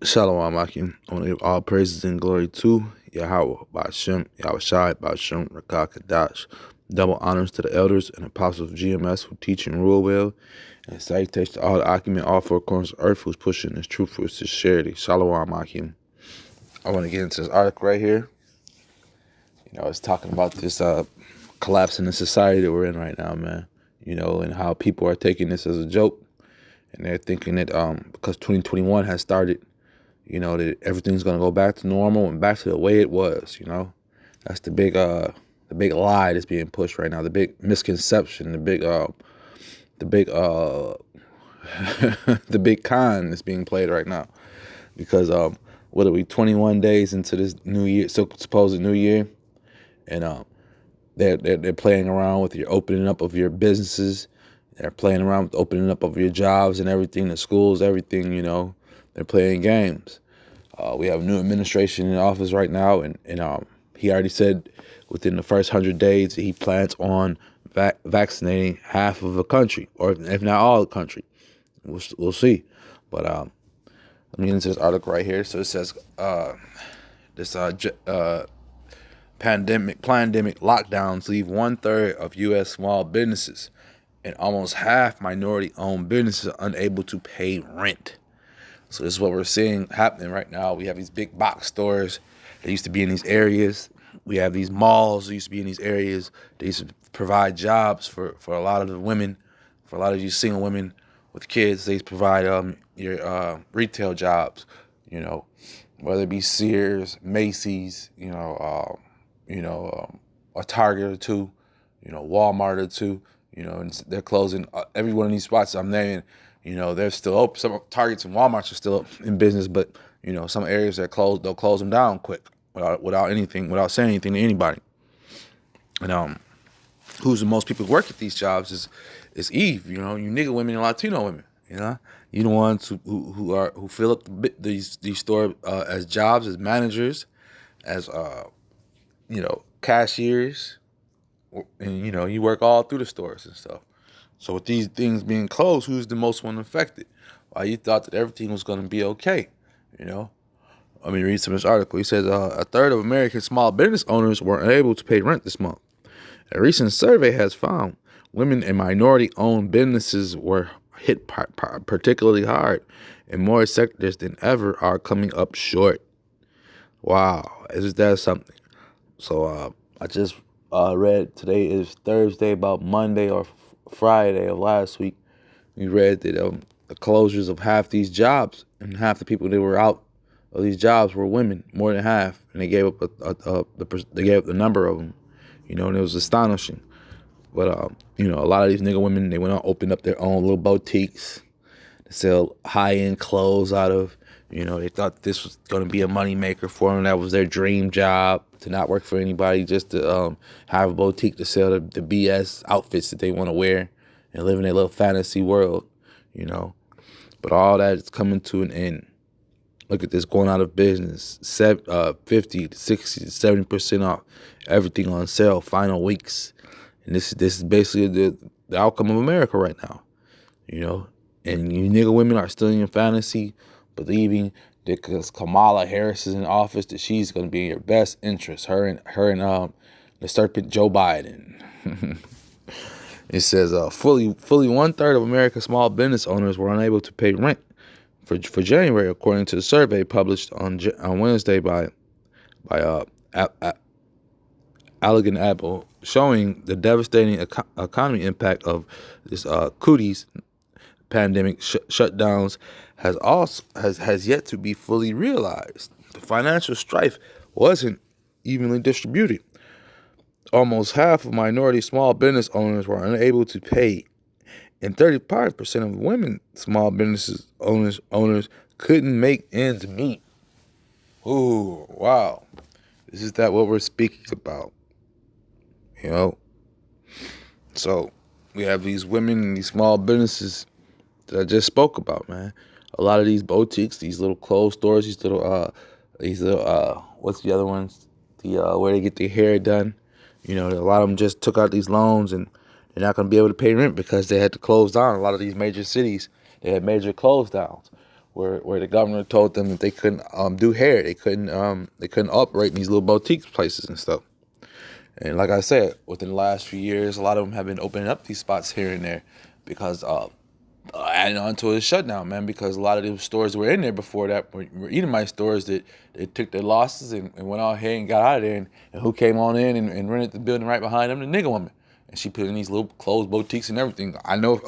Shalom Akim. I want to give all praises and glory to Yahweh, Ba'ashem, Yahweh Shai, Ba'ashem, Rakah Kadash. Double honors to the elders and apostles of GMS who teach and rule well. And salutations to all the Akim in all four corners of earth who's pushing this truth for sincerity. Shalom Akim. I want to get into this article right here. It's talking about this collapse in the society that we're in right now, man. And how people are taking this as a joke. And they're thinking that because 2021 has started, that everything's gonna go back to normal and back to the way it was. That's the big lie that's being pushed right now. The big misconception. The big the big con that's being played right now. Because what are we 21 days into this new year, so supposed new year, and they're playing around with your opening up of your businesses. They're playing around with opening up of your jobs and everything, the schools, everything. They're playing games. We have a new administration in office right now, and he already said within the first 100 days he plans on vaccinating half of the country, or if not all the country. We'll see. But let me get into this article right here. So it says this pandemic lockdowns leave 1/3 of U.S. small businesses and almost half minority-owned businesses unable to pay rent. So this is what we're seeing happening right now. We have these big box stores that used to be in these areas. We have these malls that used to be in these areas. They used to provide jobs for a lot of the women, for a lot of you single women with kids. They used to provide your retail jobs, whether it be Sears, Macy's, a Target or two, Walmart or two. And they're closing every one of these spots I'm naming. They're still open. Some Targets and Walmarts are still in business, but some areas they're closed. They'll close them down quick without saying anything to anybody. And who's the most people who work at these jobs is Eve. You nigga women and Latino women. You the ones who fill up these stores as jobs, as managers, as cashiers. And you work all through the stores and stuff. So with these things being closed, who's the most one affected? Well, you thought that everything was going to be okay. Let me read some of this article. He says 1/3 of American small business owners were unable to pay rent this month. A recent survey has found women and minority-owned businesses were hit particularly hard, and more sectors than ever are coming up short. Wow, is that something? So I just read today is Thursday, about Monday or Friday of last week. We read that the closures of half these jobs, and half the people that were out of these jobs were women, more than half, and they gave up the number of them, and it was astonishing. But a lot of these nigga women, they went out, opened up their own little boutiques to sell high-end clothes out of. They thought this was going to be a money maker for them. That was their dream job, to not work for anybody, just to have a boutique to sell the BS outfits that they want to wear and live in their little fantasy world, But all that is coming to an end. Look at this, going out of business, 50 to 60 to 70% off, everything on sale, final weeks. And this is basically the outcome of America right now, And you nigga women are still in your fantasy, believing that because Kamala Harris is in office, that she's going to be in your best interest. Her and the serpent Joe Biden. It says fully 1/3 of America's small business owners were unable to pay rent for January, according to the survey published on Wednesday by Allegan Apple, showing the devastating economy impact of this cooties pandemic shutdowns has yet to be fully realized. The financial strife wasn't evenly distributed. Almost half of minority small business owners were unable to pay, and 35% of women small businesses owners couldn't make ends meet. Ooh, wow. This is what we're speaking about. So we have these women and these small businesses that I just spoke about, man. A lot of these boutiques, these little clothes stores, these little what's the other ones? Where they get their hair done. A lot of them just took out these loans, and they're not going to be able to pay rent because they had to close down. A lot of these major cities, they had major close downs. where the governor told them that they couldn't do hair, they couldn't operate in these little boutique places and stuff. And like I said, within the last few years, a lot of them have been opening up these spots here and there because adding on to a shutdown, man. Because a lot of those stores that were in there before that were Edomite stores that they took their losses and went out here and got out of there. And who came on in and rented the building right behind them? The nigga woman. And she put in these little clothes boutiques and everything. I know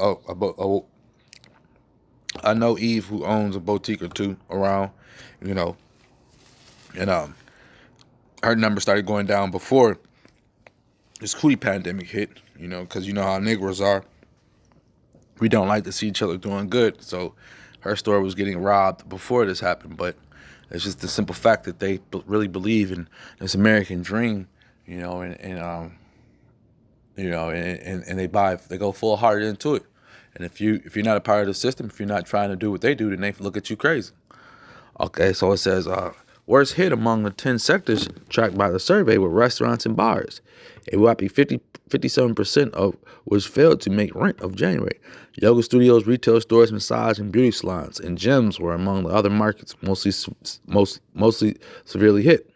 Eve, who owns a boutique or two around, you know, and her number started going down before this cootie pandemic hit, you know, because you know how Negroes are. We don't like to see each other doing good. So her store was getting robbed before this happened. But it's just the simple fact that they really believe in this American dream, you know, and they go full hearted into it. And if you're not a part of the system, if you're not trying to do what they do, then they look at you crazy. Okay, so it says, worst hit among the 10 sectors tracked by the survey were restaurants and bars. A whopping 57% of which failed to make rent of January. Yoga studios, retail stores, massage and beauty salons, and gyms were among the other markets mostly severely hit.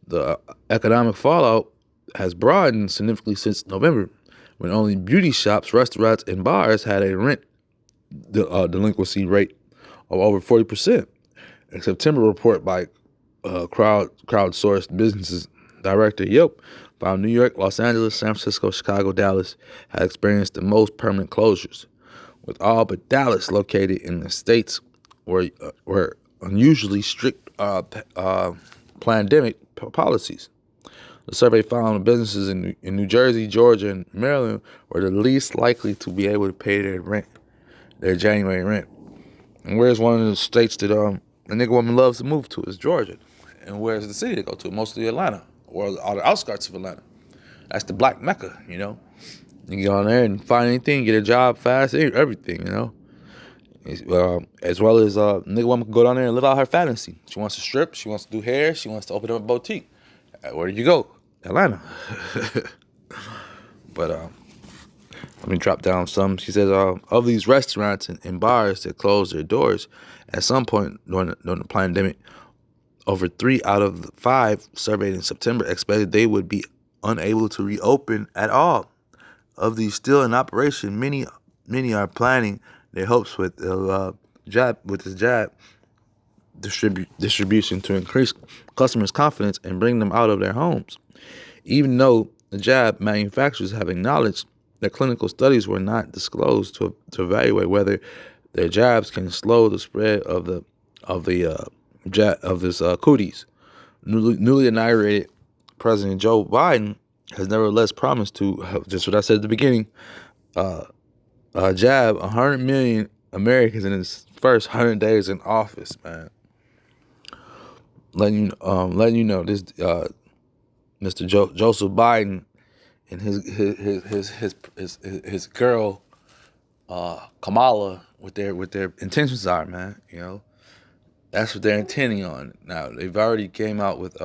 The economic fallout has broadened significantly since November, when only beauty shops, restaurants, and bars had a rent delinquency rate of over 40%. A September report by crowdsourced businesses director Yelp found New York, Los Angeles, San Francisco, Chicago, Dallas had experienced the most permanent closures, with all but Dallas located in the states where unusually strict pandemic policies. The survey found businesses in New Jersey, Georgia, and Maryland were the least likely to be able to pay their January rent. And where's one of the states that a nigga woman loves to move to is Georgia. And where's the city to go to? Mostly Atlanta, or the outskirts of Atlanta. That's the black Mecca, you know. You can go on there and find anything, get a job fast, everything, you know. As well as nigga woman can go down there and live out her fantasy. She wants to strip, she wants to do hair, she wants to open up a boutique. Where do you go? Atlanta. But let me drop down some. She says, of these restaurants and bars that closed their doors at some point during the pandemic, over 3 out of the 5 surveyed in September expected they would be unable to reopen at all. Of these still in operation, many are planning their hopes with this jab distribution to increase customers' confidence and bring them out of their homes. Even though the jab manufacturers have acknowledged that clinical studies were not disclosed to evaluate whether their jabs can slow the spread of this cooties. Newly inaugurated President Joe Biden has nevertheless promised to, just what I said at the beginning, jab 100 million Americans in his first 100 days in office, man. Letting you know this Mr. Joseph Biden and his girl Kamala, what their intentions are, man. You know, that's what they're intending on. Now they've already came out with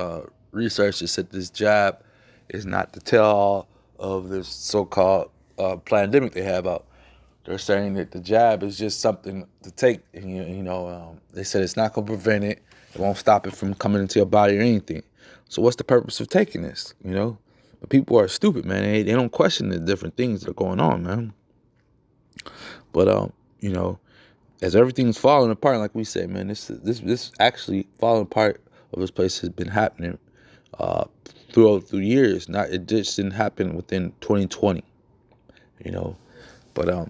research that said this jab is not the tell-all of this so-called pandemic they have out. They're saying that the jab is just something to take. And, they said it's not going to prevent it. It won't stop it from coming into your body or anything. So what's the purpose of taking this, you know? But people are stupid, man. They don't question the different things that are going on, man. But, as everything's falling apart, like we said, man, this actually falling apart of this place has been happening through years. It just didn't happen within 2020, you know. But,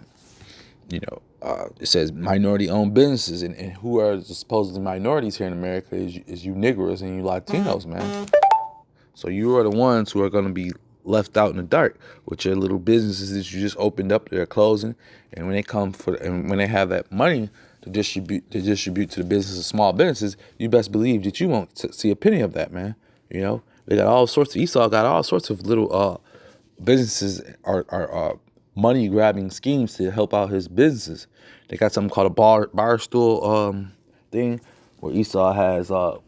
it says minority-owned businesses, and who are the supposedly minorities here in America is you Negroes and you Latinos, man. So you are the ones who are going to be left out in the dark with your little businesses that you just opened up. They're closing, and when they have that money to distribute to the businesses, of small businesses, you best believe that you won't see a penny of that, man. You know, they got all sorts of Esau got all sorts of little businesses are money grabbing schemes to help out his businesses. They got something called a bar stool thing where Esau has throughout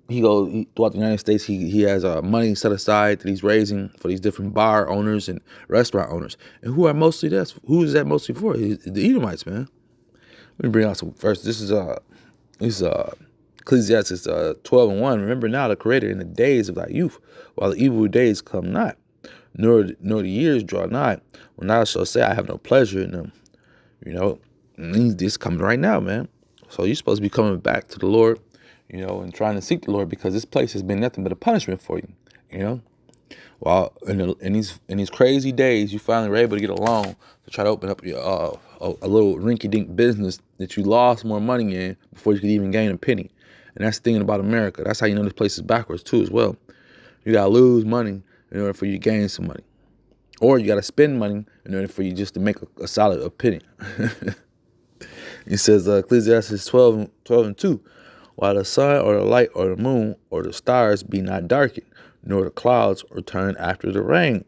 the United States he has money set aside that he's raising for these different bar owners and restaurant owners. And who is that mostly for? The Edomites, man. Let me bring out some verses. This is Ecclesiastes 12:1. Remember now the Creator in the days of thy youth, while the evil days come not, nor the years draw nigh, when thou shalt say, I have no pleasure in them. You know, and this coming right now, man. So you're supposed to be coming back to the Lord, and trying to seek the Lord, because this place has been nothing but a punishment for you. While in these crazy days, you finally were able to get a loan to try to open up your a little rinky-dink business that you lost more money in before you could even gain a penny. And that's the thing about America. That's how you know this place is backwards too, as well. You gotta lose money in order for you to gain some money, or you gotta spend money in order for you just to make a solid penny. He says Ecclesiastes 12:2, while the sun or the light or the moon or the stars be not darkened, nor the clouds return after the rain,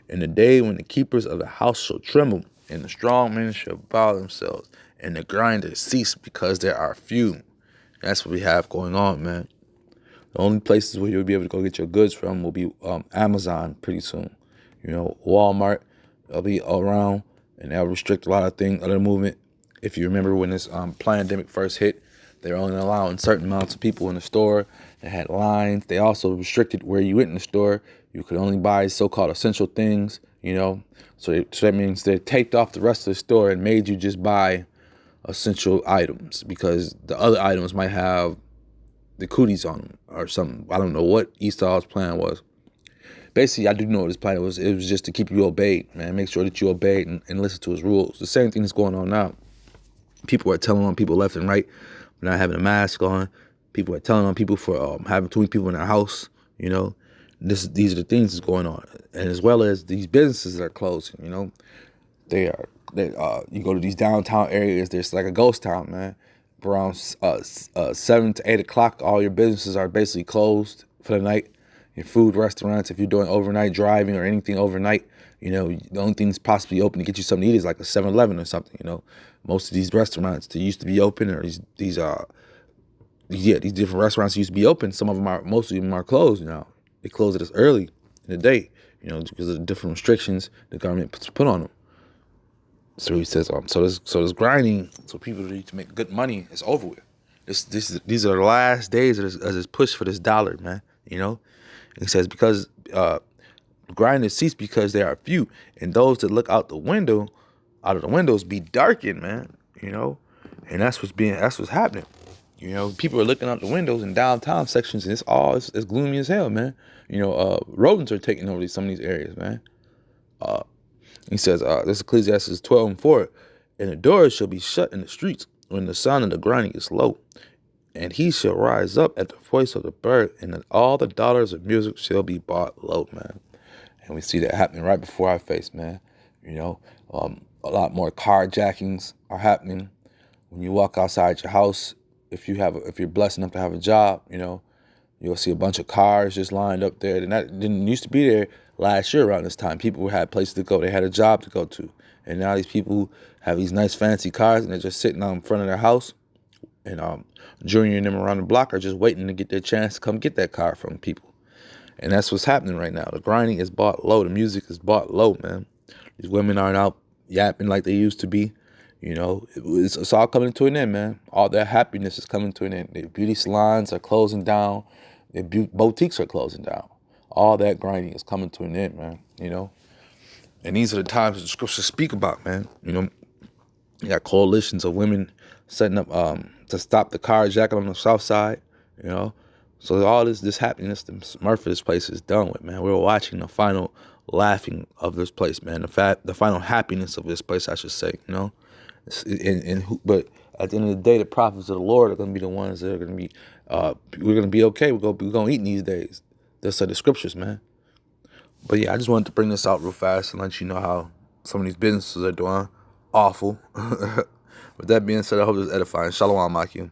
in the day when the keepers of the house shall tremble, and the strong men shall bow themselves, and the grinders cease because there are few. That's what we have going on, man. The only places where you'll be able to go get your goods from will be Amazon pretty soon. Walmart, they'll be around, and they'll restrict a lot of things, other movement. If you remember when this pandemic first hit, they were only allowing certain amounts of people in the store. They had lines. They also restricted where you went in the store. You could only buy so-called essential things, So that means they taped off the rest of the store and made you just buy essential items, because the other items might have the cooties on them or something. I don't know what Esau's plan was. Basically, I do know what his plan was. It was just to keep you obeyed, man. Make sure that you obeyed and listen to his rules. The same thing that's going on now. People are telling on people left and right for not having a mask on. People are telling on people for having too many people in their house. These are the things that's going on, and as well as these businesses that are closing. You go to these downtown areas. There's like a ghost town, man. Around 7 to 8 o'clock, all your businesses are basically closed for the night. Your food restaurants, if you're doing overnight driving or anything overnight, the only thing that's possibly open to get you something to eat is like a 7-Eleven or something. Most of these restaurants, they used to be open, or these different restaurants used to be open. Most of them are closed now. They close it as early in the day, because of the different restrictions the government put on them. So he says, so this grinding, so people need to make good money, is over with. These are the last days of this push for this dollar, man. And he says, because grinding cease because there are few, and those that look out of the windows be darkened, man. And that's what's happening. People are looking out the windows in downtown sections, and it's gloomy as hell, man. Rodents are taking over some of these areas, man. He says, this is Ecclesiastes 12:4, and the doors shall be shut in the streets when the sound of the grinding is low, and he shall rise up at the voice of the bird, and that all the dollars of music shall be bought low, man. And we see that happening right before our face, man. A lot more carjackings are happening. When you walk outside your house, if you're blessed enough to have a job, you'll see a bunch of cars just lined up there. And that didn't used to be there last year around this time. People had places to go. They had a job to go to. And now these people have these nice fancy cars, and they're just sitting out in front of their house. And Junior and them around the block are just waiting to get their chance to come get that car from people. And that's what's happening right now. The grinding is bought low. The music is bought low, man. These women aren't out yapping like they used to be. It's all coming to an end, man. All their happiness is coming to an end. Their beauty salons are closing down. Their boutiques are closing down. All that grinding is coming to an end, man. And these are the times the scriptures speak about, man. You got coalitions of women setting up to stop the carjacking on the south side. So all this happening, the Murphy, this place is done with, man. We're watching the final laughing of this place, man. The final happiness of this place, I should say. But at the end of the day, the prophets of the Lord are going to be the ones that are going to be. We're going to be okay. We're going to eat in these days. That's the scriptures, man. But yeah, I just wanted to bring this out real fast and let you know how some of these businesses are doing awful. With that being said, I hope this is edifying. Shalom, Makim.